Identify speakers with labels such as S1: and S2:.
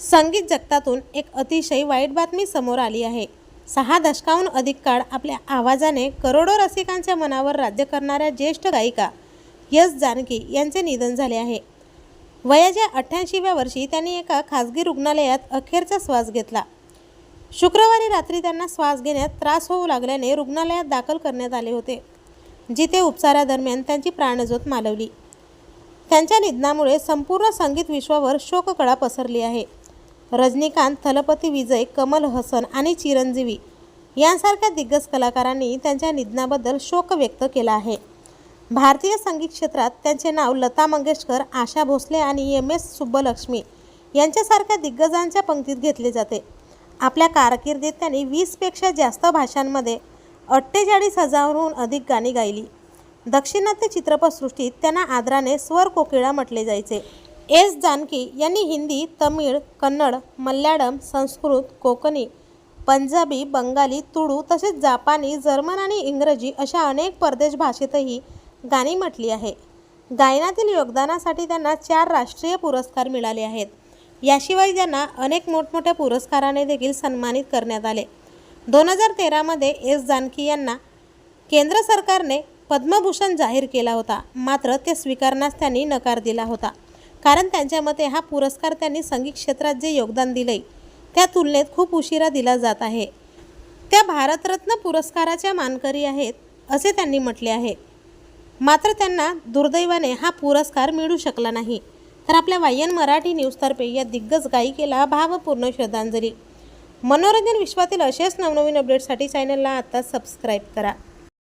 S1: संगीत जगतातून एक अतिशय वाईट बातमी समोर आली आहे। 6 दशकाहून अधिक काळ आपल्या आवाजाने करोडो रसिकांच्या मनावर राज्य करणाऱ्या ज्येष्ठ गायिका एस जानकी यांचे निधन झाले आहे। वयाच्या 88व्या वर्षी त्यांनी एका खासगी रुग्णालयात अखेरचा श्वास घेतला। शुक्रवारी रात्री त्यांना श्वास घेण्यात त्रास होऊ लागल्याने रुग्णालयात दाखल करण्यात आले होते, जिथे उपचारादरम्यान त्यांची प्राणज्योत मालवली। त्यांच्या निधनामुळे संपूर्ण संगीत विश्वावर शोककळा पसरली आहे। रजनीकांत, थलपती विजय, कमल हसन आणि चिरंजीवी यांसारख्या दिग्गज कलाकारांनी त्यांच्या निधनाबद्दल शोक व्यक्त केला आहे। भारतीय संगीत क्षेत्रात त्यांचे नाव लता मंगेशकर, आशा भोसले आणि एम.एस. सुब्बलक्ष्मी यांच्यासारख्या दिग्गजांच्या पंक्तीत घेतले जाते। आपल्या कारकिर्दीत त्यांनी 20 पेक्षा जास्त भाषांमध्ये 48,000हून अधिक गाणी गायली। दाक्षिणात्य चित्रपटसृष्टीत त्यांना आदराने स्वर कोकिळा म्हटले जायचे। एस जानकी यांनी हिंदी, तमिळ, कन्नड, मल्याळम, संस्कृत, कोकणी, पंजाबी, बंगाली, तुळू तसेच जापानी, जर्मन आणि इंग्रजी अशा अनेक परदेश भाषेतही गाणी म्हटली आहे। गायनातील योगदानासाठी त्यांना 4 राष्ट्रीय पुरस्कार मिळाले आहेत। याशिवाय त्यांना अनेक मोठमोठ्या पुरस्काराने देखील सन्मानित करण्यात आले। 2013मध्ये एस जानकी यांना केंद्र सरकारने पद्मभूषण जाहीर केला होता, मात्र ते स्वीकारण्यास त्यांनी नकार दिला होता, कारण त्यांच्या मते हा पुरस्कार त्यांनी संगीत क्षेत्रात जे योगदान दिले त्या तुलनेत खूप उशिरा दिला जात आहे। त्या भारतरत्न पुरस्काराच्या मानकरी आहेत असे त्यांनी म्हटले आहे, मात्र त्यांना दुर्दैवाने हा पुरस्कार मिळू शकला नाही। तर आपल्या वायन मराठी न्यूजतर्फे या दिग्गज गायिकेला भावपूर्ण श्रद्धांजली। मनोरंजन विश्वातील असेच नवनवीन अपडेट्ससाठी चॅनलला आता सबस्क्राईब करा।